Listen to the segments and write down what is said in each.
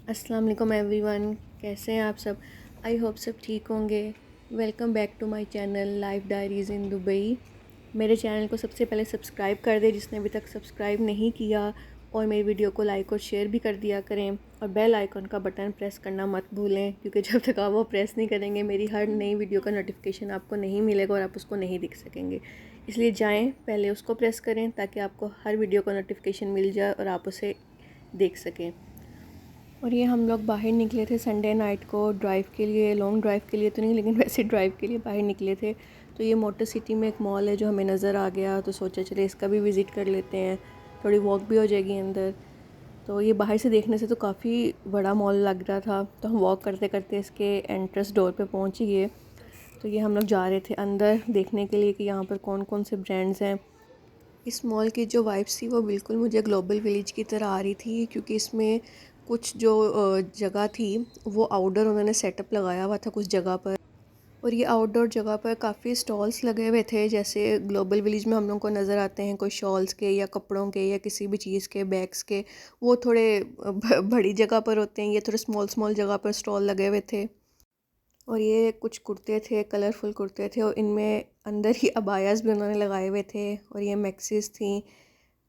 अस्सलाम वालेकुम एवरीवन। कैसे हैं आप सब? आई होप सब ठीक होंगे। Welcome back to my channel life diaries in Dubai. मेरे चैनल को सबसे पहले सब्सक्राइब कर दें जिसने अभी तक सब्सक्राइब नहीं किया, और मेरी वीडियो को लाइक और शेयर भी कर दिया करें, और बेल आइकन का बटन प्रेस करना मत भूलें, क्योंकि जब तक आप वो प्रेस नहीं करेंगे मेरी हर नई वीडियो का नोटिफिकेशन आपको नहीं मिलेगा और आप उसको नहीं देख सकेंगे। इसलिए जाएँ पहले उसको प्रेस करें ताकि आपको हर वीडियो का नोटिफिकेशन मिल जाए और आप उसे देख सकें। और ये हम लोग बाहर निकले थे संडे नाइट को ड्राइव के लिए, लॉन्ग ड्राइव के लिए तो नहीं लेकिन वैसे ड्राइव के लिए बाहर निकले थे। तो ये मोटर सिटी में एक मॉल है जो हमें नज़र आ गया, तो सोचा चले इसका भी विज़िट कर लेते हैं, थोड़ी वॉक भी हो जाएगी अंदर। तो ये बाहर से देखने से तो काफ़ी बड़ा मॉल लग रहा था, तो हम वॉक करते करते इसके एंट्रेंस डोर पे पहुंच ही गए। तो ये हम लोग जा रहे थे अंदर देखने के लिए कि यहाँ पर कौन कौन से ब्रांड्स हैं। इस मॉल की जो वाइब्स थी वो बिल्कुल मुझे ग्लोबल विलेज की तरह आ रही थी, क्योंकि इसमें कुछ जो जगह थी वो आउटडोर उन्होंने सेटअप लगाया हुआ था कुछ जगह पर। और ये आउटडोर जगह पर काफ़ी स्टॉल्स लगे हुए थे, जैसे ग्लोबल विलेज में हम लोग को नज़र आते हैं कोई शॉल्स के या कपड़ों के या किसी भी चीज़ के, बैग्स के। वो थोड़े बड़ी जगह पर होते हैं, ये थोड़े स्मॉल स्मॉल जगह पर स्टॉल लगे हुए थे। और ये कुछ कुर्ते थे, कलरफुल कुर्ते थे, और इनमें अंदर ही अबायास भी उन्होंने लगाए हुए थे, और ये मैक्सीज थी।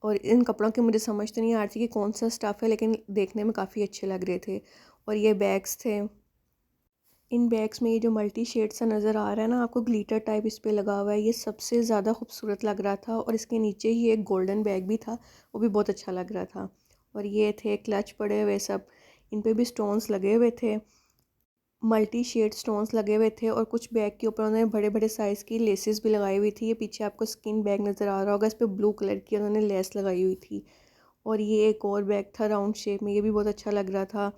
और इन कपड़ों की मुझे समझ तो नहीं आ रही थी कि कौन सा स्टफ़ है, लेकिन देखने में काफ़ी अच्छे लग रहे थे। और ये बैग्स थे, इन बैग्स में ये जो मल्टी शेड सा नज़र आ रहा है ना आपको, ग्लिटर टाइप इस पे लगा हुआ है, ये सबसे ज़्यादा खूबसूरत लग रहा था। और इसके नीचे ही एक गोल्डन बैग भी था, वो भी बहुत अच्छा लग रहा था। और ये थे क्लच पड़े हुए सब, इन पे भी स्टोन्स लगे हुए थे, मल्टी शेड स्टोन्स लगे हुए थे। और कुछ बैग के ऊपर उन्होंने बड़े बड़े साइज़ की लेसेस भी लगाई हुई थी। ये पीछे आपको स्किन बैग नज़र आ रहा होगा, इस पर ब्लू कलर की उन्होंने लेस लगाई हुई थी। और ये एक और बैग था राउंड शेप में, ये भी बहुत अच्छा लग रहा था।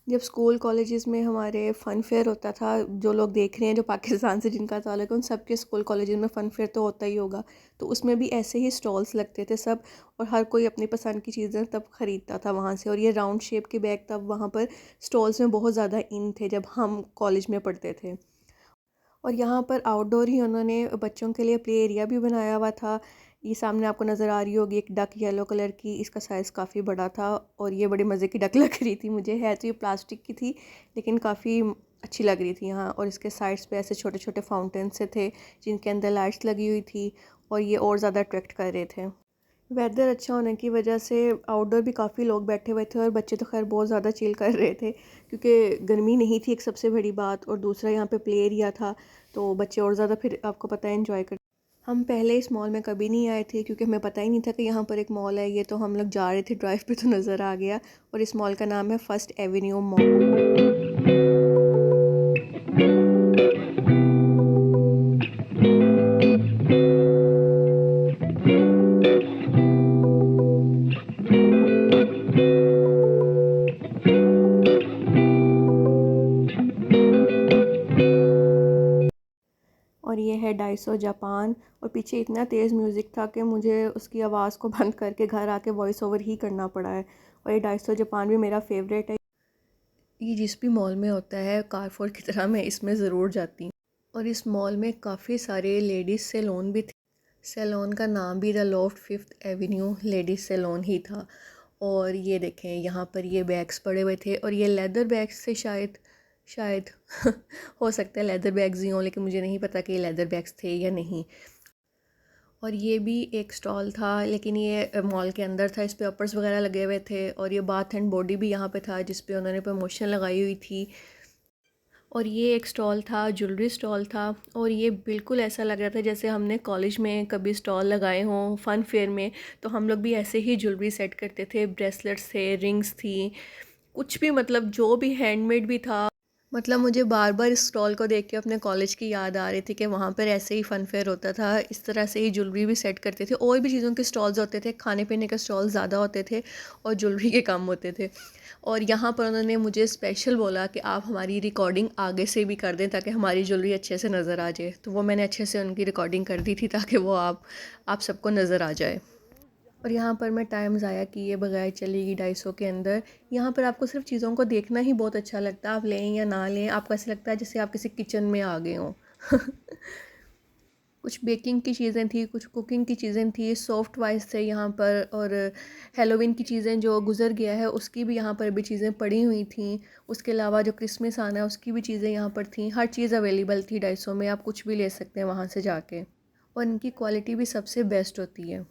जब स्कूल कॉलेजेस में हमारे फ़न फेयर होता था, जो लोग देख रहे हैं जो पाकिस्तान से जिनका ताल्लुक है, उन सब के स्कूल कॉलेजेस में फ़न फेयर तो होता ही होगा। तो उसमें भी ऐसे ही स्टॉल्स लगते थे सब, और हर कोई अपनी पसंद की चीज़ें तब ख़रीदता था वहाँ से। और ये राउंड शेप के बैग तब वहाँ पर स्टॉल्स में बहुत ज़्यादा इन थे जब हम कॉलेज में पढ़ते थे। और यहाँ पर आउटडोर ही उन्होंने बच्चों के लिए प्ले एरिया भी बनाया हुआ था। ये सामने आपको नज़र आ रही होगी एक डक येलो कलर की, इसका साइज़ काफ़ी बड़ा था, और ये बड़ी मज़े की डक लग रही थी मुझे। है तो ये प्लास्टिक की थी लेकिन काफ़ी अच्छी लग रही थी यहाँ। और इसके साइड्स पे ऐसे छोटे छोटे फाउंटेन से थे जिनके अंदर लाइट्स लगी हुई थी, और ये और ज़्यादा अट्रैक्ट कर रहे थे। वेदर अच्छा होने की वजह से आउटडोर भी काफ़ी लोग बैठे हुए थे, और बच्चे तो खैर बहुत ज़्यादा चिल कर रहे थे, क्योंकि गर्मी नहीं थी एक सबसे बड़ी बात, और दूसरा यहाँ पे प्ले एरिया था, तो बच्चे और ज़्यादा फिर आपको पता है एंजॉय कर। हम पहले इस मॉल में कभी नहीं आए थे क्योंकि हमें पता ही नहीं था कि यहाँ पर एक मॉल है। ये तो हम लोग जा रहे थे ड्राइव पे तो नज़र आ गया, और इस मॉल का नाम है फर्स्ट एवेन्यू मॉल। और ये है डाइसो जापान, और पीछे इतना तेज़ म्यूज़िक था कि मुझे उसकी आवाज़ को बंद करके घर आके वॉइस ओवर ही करना पड़ा है। और ये डाइसो जापान भी मेरा फेवरेट है। ये जिस भी मॉल में होता है कारफोर की तरह मैं इसमें ज़रूर जाती हूँ। और इस मॉल में काफ़ी सारे लेडीज़ सैलून भी थे। सैलून का नाम भी the Loft Fifth Avenue ladies salon ही था। और ये देखें यहाँ पर ये बैग्स पड़े हुए थे, और ये लेदर बैग्स थे शायद, शायद हो सकता है लेदर बैग्स ही हों, लेकिन मुझे नहीं पता कि ये लेदर बैग्स थे या नहीं। और ये भी एक स्टॉल था, लेकिन ये मॉल के अंदर था, इस पे अपर्स वगैरह लगे हुए थे। और ये बाथ एंड बॉडी भी यहाँ पे था जिस पे उन्होंने प्रमोशन लगाई हुई थी। और ये एक स्टॉल था, ज्वेलरी स्टॉल था, और ये बिल्कुल ऐसा लग रहा था जैसे हमने कॉलेज में कभी स्टॉल लगाए हों फ़न फेयर में, तो हम लोग भी ऐसे ही ज्वेलरी सेट करते थे। ब्रेसलेट्स थे, रिंग्स थी, कुछ भी मतलब जो भी हैंडमेड भी था। मतलब मुझे बार बार इस स्टॉल को देख के अपने कॉलेज की याद आ रही थी कि वहाँ पर ऐसे ही फ़न फेयर होता था, इस तरह से ही ज्वेलरी भी सेट करते थे। और भी चीज़ों के स्टॉल्स होते थे, खाने पीने के स्टॉल ज़्यादा होते थे, और ज्वेलरी के कम होते थे। और यहाँ पर उन्होंने मुझे स्पेशल बोला कि आप हमारी रिकॉर्डिंग आगे से भी कर दें ताकि हमारी ज्वेलरी अच्छे से नज़र आ जाए। तो वो मैंने अच्छे से उनकी रिकॉर्डिंग कर दी थी ताकि वो आप सबको नज़र आ जाए। और यहाँ पर मैं टाइम ज़ाया किए बगैर चली गई डाइसो के अंदर। यहाँ पर आपको सिर्फ चीज़ों को देखना ही बहुत अच्छा लगता है, आप लें या ना लें आपको ऐसा लगता है जैसे आप किसी किचन में आ गए हों। कुछ बेकिंग की चीज़ें थी, कुछ कुकिंग की चीज़ें थी, सॉफ्ट टॉयज़ थे यहाँ पर, और हैलोवीन की चीज़ें जो गुज़र गया है उसकी भी यहाँ पर भी चीज़ें पड़ी हुई थी। उसके अलावा जो क्रिसमस आना है उसकी भी चीज़ें यहाँ पर थी। हर चीज़ अवेलेबल थी 250 में, आप कुछ भी ले सकते हैं वहाँ से जाके, और इनकी क्वालिटी भी सबसे बेस्ट होती है।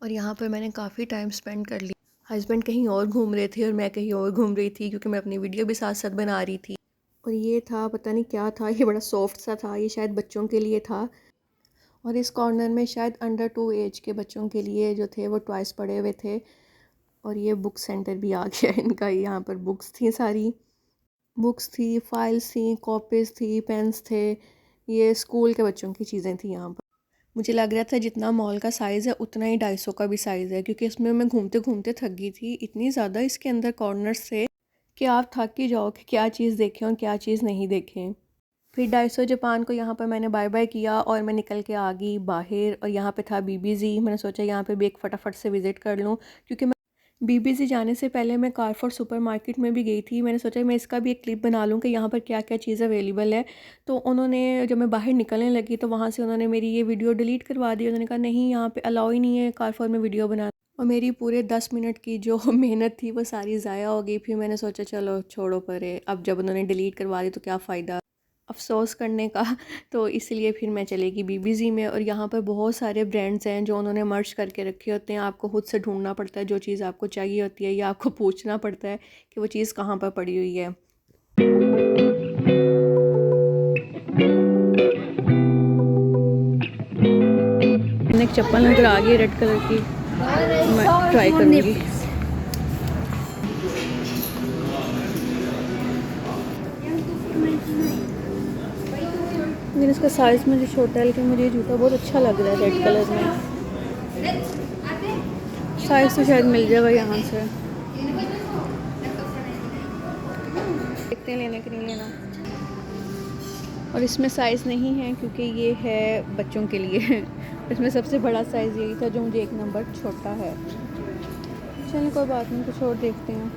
और यहाँ पर मैंने काफ़ी टाइम स्पेंड कर लिया। हस्बैंड कहीं और घूम रहे थे और मैं कहीं और घूम रही थी, क्योंकि मैं अपनी वीडियो भी साथ साथ बना रही थी। और ये था, पता नहीं क्या था, ये बड़ा सॉफ्ट सा था, ये शायद बच्चों के लिए था। और इस कॉर्नर में शायद अंडर 2 एज के बच्चों के लिए जो थे वो टॉयज़ पड़े हुए थे। और ये बुक सेंटर भी आ गया इनका। यहाँ पर बुक्स थी, सारी बुक्स थी, फाइल्स थी, कॉपीज़ थी, पेन्स थे। ये स्कूल के बच्चों की चीज़ें थी यहाँ पर। मुझे लग रहा था जितना मॉल का साइज़ है उतना ही 250 का भी साइज़ है, क्योंकि इसमें मैं घूमते घूमते थक गई थी। इतनी ज़्यादा इसके अंदर कॉर्नर्स थे कि आप थक ही जाओ कि क्या चीज़ देखें और क्या चीज़ नहीं देखें। फिर 250 जापान को यहाँ पर मैंने बाय बाय किया और मैं निकल के आ गई बाहर। और यहाँ पे था बीबीजी। मैंने सोचा यहाँ पे भी एक फटाफट से विज़िट कर लूँ, क्योंकि मैं बीबीजी जाने से पहले मैं कारफोर सुपरमार्केट में भी गई थी। मैंने सोचा मैं इसका भी एक क्लिप बना लूँ कि यहाँ पर क्या क्या चीज़ अवेलेबल है। तो उन्होंने, जब मैं बाहर निकलने लगी तो वहाँ से उन्होंने मेरी ये वीडियो डिलीट करवा दी। उन्होंने कहा नहीं, यहाँ पे अलाउ ही नहीं है कारफोर में वीडियो बनाना। और मेरी पूरे 10 मिनट की जो मेहनत थी वो सारी ज़ाया हो गई। फिर मैंने सोचा चलो छोड़ो परे, अब जब उन्होंने डिलीट करवा दी तो क्या फ़ायदा अफ़सोस करने का। तो इसलिए फिर मैं चली गई बीबीजी में। और यहाँ पर बहुत सारे ब्रांड्स हैं जो उन्होंने मर्ज करके रखे होते हैं। आपको खुद से ढूंढना पड़ता है जो चीज़ आपको चाहिए होती है, या आपको पूछना पड़ता है कि वो चीज़ कहाँ पर पड़ी हुई है। एक चप्पल नज़र आ गई रेड कलर की, मैं ट्राई करूँगी। लेकिन इसका साइज़ मुझे छोटा है, लेकिन मुझे ये जूता बहुत अच्छा लग रहा है रेड कलर में। साइज़ तो शायद मिल जाएगा यहाँ से, देखते हैं लेने के नहीं लेना। और इसमें साइज़ नहीं है क्योंकि ये है बच्चों के लिए। इसमें सबसे बड़ा साइज़ यही था जो मुझे एक नंबर छोटा है। चलिए कोई बात नहीं, कुछ और देखते हैं।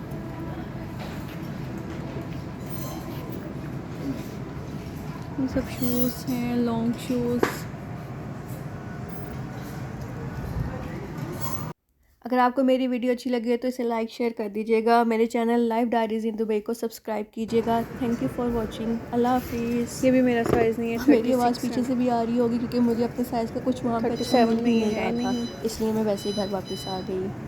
ये सब शूज़ हैं, लॉन्ग शूज़। अगर आपको मेरी वीडियो अच्छी लगी है तो इसे लाइक शेयर कर दीजिएगा। मेरे channel life diaries in Dubai को सब्सक्राइब कीजिएगा। Thank you for watching. अल्लाह हाफिज़। ये भी मेरा साइज़ नहीं है। मेरी आवाज़ पीछे से भी आ रही होगी क्योंकि मुझे अपने साइज़ का कुछ वहाँ पर 37 मिल नहीं है रहा था, नहीं। इसलिए मैं वैसे ही घर वापस आ गई।